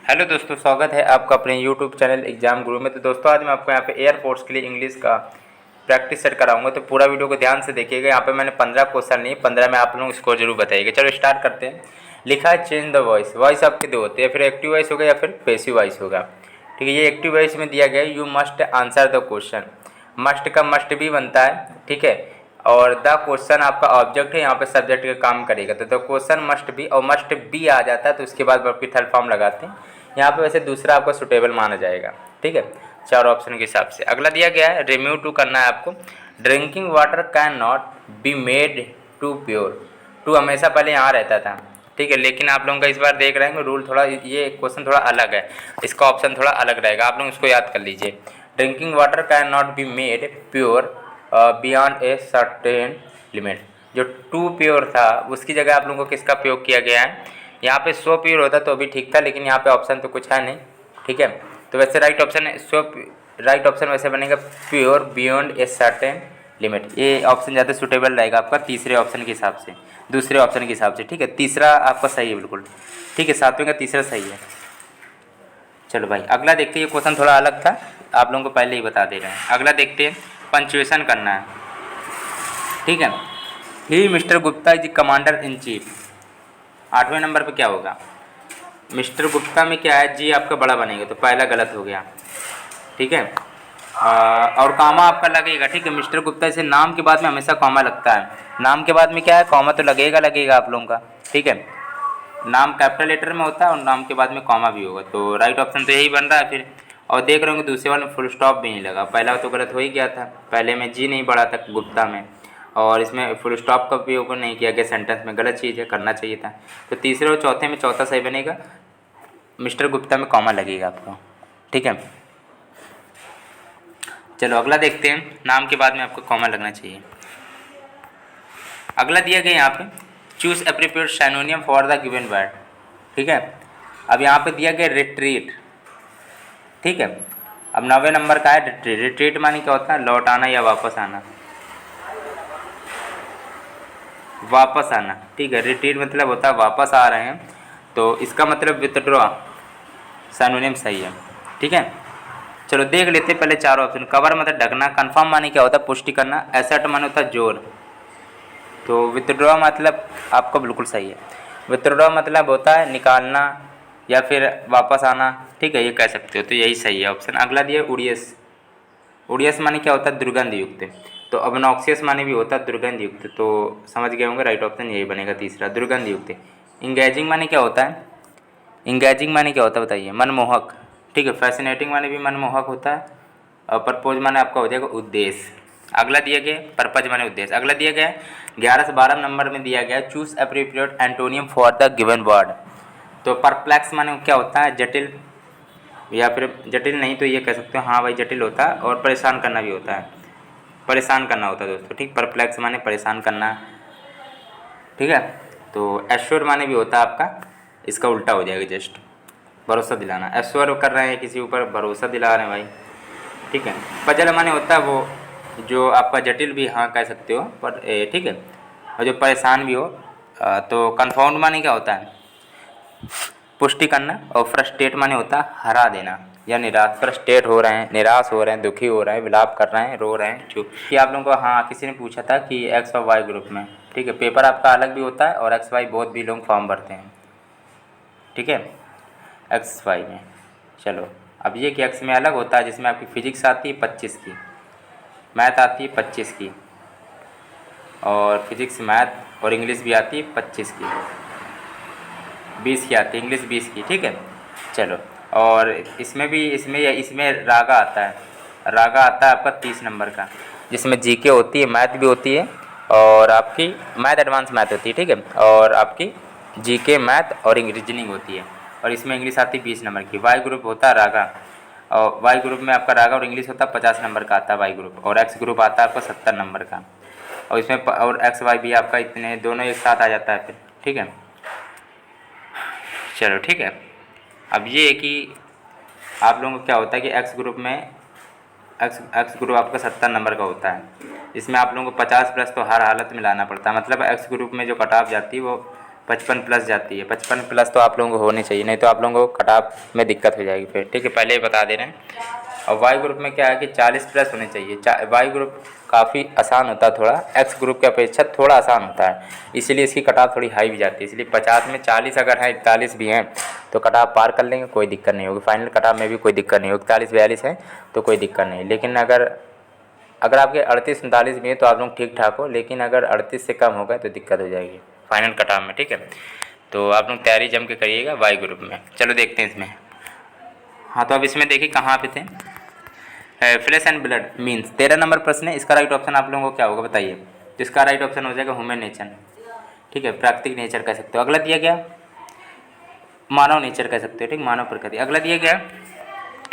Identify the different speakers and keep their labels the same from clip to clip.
Speaker 1: Hello दोस्तों, स्वागत है आपका अपने यूट्यूब चैनल एग्जाम गुरु में। तो दोस्तों आज मैं आपको यहाँ पे एयरफोर्स के लिए इंग्लिश का प्रैक्टिस सेट कराऊंगा, तो पूरा वीडियो को ध्यान से देखिएगा। यहाँ पे मैंने 15 क्वेश्चन लिए, 15 में आप लोग स्कोर जरूर बताइएगा। चलो स्टार्ट करते हैं। लिखा है चेंज द वॉइस। वॉइस आपके दो होते हैं, फिर एक्टिव वॉइस होगा या फिर पैसिव वॉइस होगा। ठीक है, ये एक्टिव वॉइस में दिया गया है you must answer the question. Must का मस्ट भी बनता है, ठीक है। और द क्वेश्चन आपका ऑब्जेक्ट है, यहाँ पे सब्जेक्ट का काम करेगा। तो द क्वेश्चन मस्ट बी, और मस्ट बी आ जाता है तो उसके बाद आपकी थर्ड फॉर्म लगाते हैं। यहाँ पे वैसे दूसरा आपको सुटेबल माना जाएगा, ठीक है, चार ऑप्शन के हिसाब से। अगला दिया गया है रिम्यू टू करना है आपको। Drinking water can not be made to pure. टू हमेशा पहले यहाँ रहता था, ठीक है, लेकिन आप लोगों का इस बार देख रहे हैं रूल थोड़ा, ये क्वेश्चन थोड़ा अलग है, इसका ऑप्शन थोड़ा अलग रहेगा, आप लोग उसको याद कर लीजिए। Drinking water can not be made pure beyond a certain limit. जो टू प्योर था उसकी जगह आप लोगों को किसका प्रयोग किया गया है, यहाँ पे सो प्योर होता तो भी ठीक था, लेकिन यहाँ पे ऑप्शन तो कुछ है नहीं, ठीक है। तो वैसे राइट ऑप्शन है राइट ऑप्शन वैसे बनेगा pure beyond a certain limit. ये ऑप्शन ज़्यादा सुटेबल रहेगा आपका तीसरे ऑप्शन के हिसाब से, दूसरे ऑप्शन के हिसाब से, ठीक है। तीसरा आपका सही है बिल्कुल, ठीक है, सातवें का तीसरा सही है। चलो भाई अगला देखते हैं। ये क्वेश्चन थोड़ा अलग था, आप लोगों को पहले ही बता दे रहे हैं। अगला देखते हैं, पंचुएशन करना है, ठीक है। He mister Gupta is commander in chief. 8वें नंबर पे क्या होगा, मिस्टर गुप्ता में क्या है, जी आपका बड़ा बनेगा तो पहला गलत हो गया, ठीक है। और कॉमा आपका लगेगा, ठीक है। मिस्टर गुप्ता से नाम के बाद में हमेशा कॉमा लगता है, नाम के बाद में क्या है, कॉमा तो लगेगा आप लोगों का, ठीक है। नाम कैपिटल लेटर में होता है और नाम के बाद में कॉमा भी होगा, तो राइट ऑप्शन तो यही बन रहा है फिर। और देख रहे होंगे दूसरे वाले में फुल स्टॉप भी नहीं लगा, पहला तो गलत हो ही गया था, पहले में जी नहीं बढ़ा था गुप्ता में, और इसमें फुल स्टॉप का उपयोग नहीं किया गया सेंटेंस में, गलत चीज़ है, करना चाहिए था। तो तीसरे और चौथे में चौथा सही बनेगा, मिस्टर गुप्ता में कॉमा लगेगा आपको, ठीक है। चलो अगला देखते हैं, नाम के बाद में आपको कॉमा लगना चाहिए। अगला दिया गया यहाँ पे choose appropriate synonym for the given word, ठीक है। अब यहाँ पे दिया गया रिट्रीट, ठीक है। अब 9वें नंबर का है रिट्रीट। रिट्रीट मानी क्या होता है, लौट आना या वापस आना, वापस आना, ठीक है। रिट्रीट मतलब होता है वापस आ रहे हैं, तो इसका मतलब विथड्रॉ सिनोनिम सही है, ठीक है। चलो देख लेते हैं पहले चार ऑप्शन। कवर मतलब ढकना, कन्फर्म माने क्या होता है, पुष्टि करना, एसर्ट माने होता है जोर, तो विथड्रॉ मतलब आपका बिल्कुल सही है। विथड्रॉ मतलब होता है निकालना या फिर वापस आना, ठीक है, ये कह सकते हो, तो यही सही है ऑप्शन। अगला दिया उड़ियस। उड़ियस माने क्या होता है, दुर्गंध युक्त, तो अबनॉक्सियस माने भी होता है दुर्गंध युक्त, तो समझ गए होंगे, राइट ऑप्शन यही बनेगा तीसरा, दुर्गंध युक्त। इंगेजिंग माने क्या होता है, इंगेजिंग माने क्या होता है बताइए, मनमोहक, ठीक है। फैसिनेटिंग माने भी मनमोहक होता है, और परपोज माने आपका हो जाएगा उद्देश्य। अगला दिया गया परपज माने उद्देश्य। अगला दिया गया 11 से 12 नंबर में दिया गया choose appropriate antonym for the given word. तो परप्लेक्स माने क्या होता है, जटिल, या फिर जटिल नहीं तो ये कह सकते हो हाँ भाई जटिल होता है, और परेशान करना भी होता है, परेशान करना होता है दोस्तों, ठीक। परप्लेक्स माने परेशान करना, ठीक है। तो एश्योर माने भी होता है आपका, इसका उल्टा हो जाएगा जस्ट, भरोसा दिलाना। एश्योर कर रहे हैं किसी ऊपर, भरोसा दिला रहे हैं भाई, ठीक है। पजल माने होता है वो जो आपका जटिल भी हाँ कह सकते हो पर, ठीक है, और जो परेशान भी हो। तो कन्फाउंड माने क्या होता है, पुष्टि करना, और फ्रस्ट्रेट माने होता है हरा देना या निराश। फ्रस्ट्रेट हो रहे हैं, निराश हो रहे हैं, दुखी हो रहे हैं, विलाप कर रहे हैं, रो रहे हैं, चुप। कि आप लोगों को हाँ किसी ने पूछा था कि एक्स और वाई ग्रुप में, ठीक है, पेपर आपका अलग भी होता है और एक्स वाई बहुत भी लोग फॉर्म भरते हैं, ठीक है, एक्स वाई में। चलो अब ये कि एक्स में अलग होता है, जिसमें आपकी फिजिक्स आती है 25 की, मैथ आती है 25 की, और फिजिक्स मैथ और इंग्लिश भी आती है 25 की, 20 की आती है इंग्लिश, 20 की, ठीक है। चलो और इसमें भी इसमें रागा आता है, रागा आता है आपका 30 नंबर का, जिसमें जीके होती है, मैथ भी होती है, और आपकी मैथ एडवांस मैथ होती है, ठीक है, और आपकी जीके मैथ और रीजनिंग होती है, और इसमें इंग्लिश आती है 20 नंबर की। वाई ग्रुप होता है रागा, और वाई ग्रुप में आपका रागा और इंग्लिश होता है 50 नंबर का आता है वाई ग्रुप, और एक्स ग्रुप आता है आपका 70 नंबर का, और इसमें और एक्स वाई भी आपका इतने दोनों एक साथ आ जाता है फिर, ठीक है। चलो ठीक है। अब ये है कि आप लोगों को क्या होता है कि एक्स ग्रुप में एक्स ग्रुप आपका 70 नंबर का होता है, इसमें आप लोगों को 50 प्लस तो हर हालत में लाना पड़ता है, मतलब एक्स ग्रुप में जो कट ऑफ जाती है वो 55 प्लस जाती है, 55 प्लस तो आप लोगों को होनी चाहिए, नहीं तो आप लोगों को कट ऑफ में दिक्कत हो जाएगी फिर, ठीक है, पहले ही बता दे रहे हैं। और वाई ग्रुप में क्या है कि 40 प्लस होने चाहिए। वाई ग्रुप काफ़ी आसान होता है थोड़ा, एक्स ग्रुप की अपेक्षा थोड़ा आसान होता है, इसीलिए इसकी कट ऑफ थोड़ी हाई भी जाती है। इसलिए 50 में 40 अगर है, 41 भी हैं तो कट ऑफ पार कर लेंगे, कोई दिक्कत नहीं होगी। फाइनल कट ऑफ में भी कोई दिक्कत नहीं होगी, 41-42 है तो कोई दिक्कत नहीं। लेकिन अगर आपके 38-39 भी हैं तो आप लोग ठीक ठाक हो, लेकिन अगर 38 से कम होगा तो दिक्कत हो जाएगी फाइनल कट ऑफ में, ठीक है। तो आप लोग तैयारी जम के करिएगा वाई ग्रुप में। चलो देखते हैं इसमें। हाँ, तो अब इसमें देखिए कहाँ पे थे, flesh and blood means 13 number प्रश्न है। इसका राइट ऑप्शन आप लोगों को क्या होगा बताइए। तो इसका राइट ऑप्शन हो जाएगा ह्यूमन नेचर, ठीक है, प्राकृतिक नेचर कह सकते हो। अगला दिया गया मानव नेचर कह सकते हो, ठीक, मानव प्रकृति। अगला दिया गया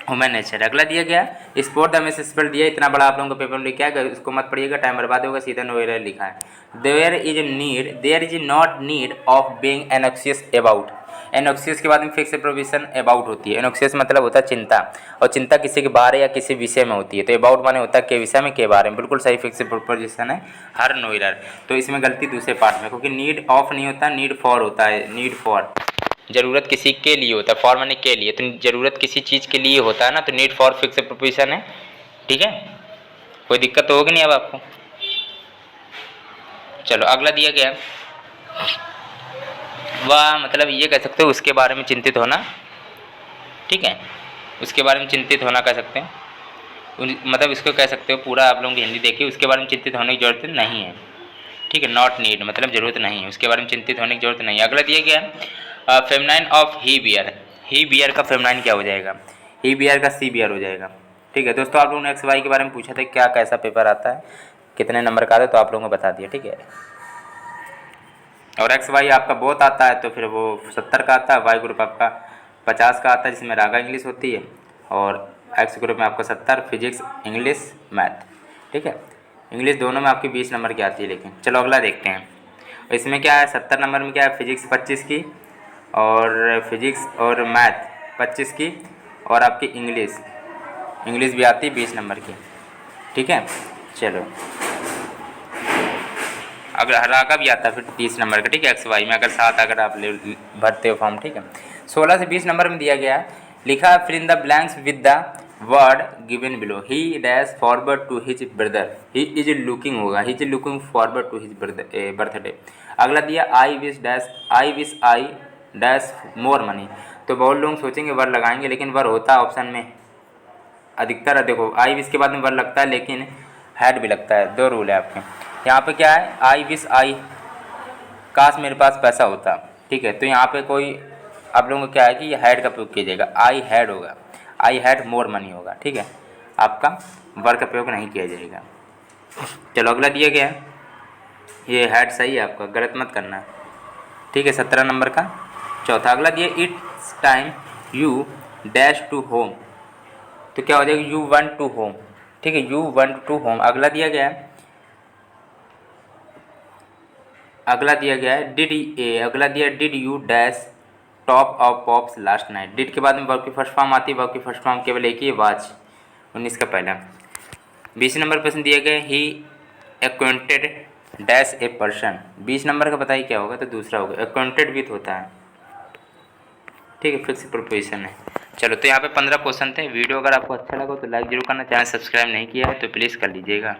Speaker 1: ह्यूमन नेचर। अगला दिया गया स्पोर्ट द मेसेज दिया, इतना बड़ा आप लोगों को पेपर में लिखा है, उसको मत पढ़िएगा, टाइम बर्बाद होगा, सीधा नोवेरा लिखा है। There is not need of being anxious about. Anxious के बाद में फिक्स प्रोविजन अबाउट होती है। एनोक्सियस मतलब होता है चिंता, और चिंता किसी के बारे या किसी विषय में होती है। तो अबाउट माने होता है के विषय में, के बारे में। बिल्कुल सही फिक्स प्रोपोजिशन है, हर नो एरर। तो इसमें गलती दूसरे पार्ट में, क्योंकि नीड ऑफ नहीं होता, नीड फॉर होता है। नीड फॉर ज़रूरत किसी के लिए होता है, फॉर माने के लिए, तो ज़रूरत किसी चीज़ के लिए होता है ना, तो नीड फॉर फिक्स प्रोपोजिशन है, ठीक है। कोई दिक्कत तो होगी नहीं अब आपको। चलो अगला दिया गया वह, मतलब ये कह सकते हो उसके बारे में चिंतित होना, ठीक है, उसके बारे में चिंतित होना कह सकते हैं। मतलब इसको कह सकते हो पूरा आप लोगों की हिंदी देखिए, उसके बारे में चिंतित होने की जरूरत नहीं है, ठीक है। नॉट नीड मतलब ज़रूरत नहीं है, उसके बारे में चिंतित होने की जरूरत नहीं है। अगला दिया गया feminine of he bear. He bear का फेमनाइन क्या हो जाएगा, ही बियर का सी बियर हो जाएगा, ठीक है। दोस्तों आप लोगों ने एक्स वाई के बारे में पूछा था क्या कैसा पेपर आता है, कितने नंबर का आता है, तो आप लोगों को बता दिया, ठीक है। और एक्स वाई आपका बहुत आता है तो फिर वो 70 का आता है, वाई ग्रुप आपका 50 का आता है, जिसमें रागा इंग्लिश होती है, और एक्स ग्रुप में आपका 70 फिजिक्स इंग्लिश मैथ, ठीक है। इंग्लिश दोनों में आपकी 20 नंबर की आती है। लेकिन चलो अगला देखते हैं। इसमें क्या है, 70 नंबर में क्या है, फिजिक्स 25 की, और फिजिक्स और मैथ 25 की, और आपकी इंग्लिश भी आती है 20 नंबर की, ठीक है। चलो अगर रागा भी आता है फिर 30 नंबर का, ठीक है, एक्स वाई में अगर 7 अगर आप भरते हो फॉर्म, ठीक है। 16 से 20 नंबर में दिया गया है, लिखा fill in the blanks with the word given below. He dash forward to his brother, he is looking होगा, he is looking forward to his birthday. अगला दिया I wish I dash more money. तो बहुत लोग सोचेंगे वर लगाएंगे, लेकिन वर होता है ऑप्शन में अधिकतर है। देखो आई विश के बाद में वर लगता है, लेकिन हैड भी लगता है, दो रूल है आपके यहाँ पे। क्या है, आई विश आई, काश मेरे पास पैसा होता, ठीक है। तो यहाँ पे कोई आप लोगों को क्या है कि ये हैड का प्रयोग कीजिएगा, आई हैड होगा, आई हैड मोर मनी होगा, ठीक है। आपका वर का प्रयोग नहीं किया जाएगा। चलो अगला दिया गया है, ये हैड सही है आपका, गलत मत करना, ठीक है, 17 नंबर का। चौथा अगला दिया it's time you dash to home. तो क्या हो जाएगा, यू वांट टू होम, ठीक है, यू वांट टू होम। अगला दिया गया है did you dash top of pops last night. Did के बाद में वर्ब की फर्स्ट फॉर्म आती है, वर्ब की फर्स्ट फॉर्म केवल एक ही है, वाच, 19 का पहला। 20 नंबर प्रश्न दिया गया he acquainted dash a person. 20 number का बताइए क्या होगा, तो दूसरा होगा, एक्वेंटेड विथ होता है, ठीक है, फिक्स प्रोपोजिशन है। चलो तो यहाँ पे 15 क्वेश्चन थे। वीडियो अगर आपको अच्छा लगा तो लाइक जरूर करना, चैनल सब्सक्राइब नहीं किया है तो प्लीज़ कर लीजिएगा।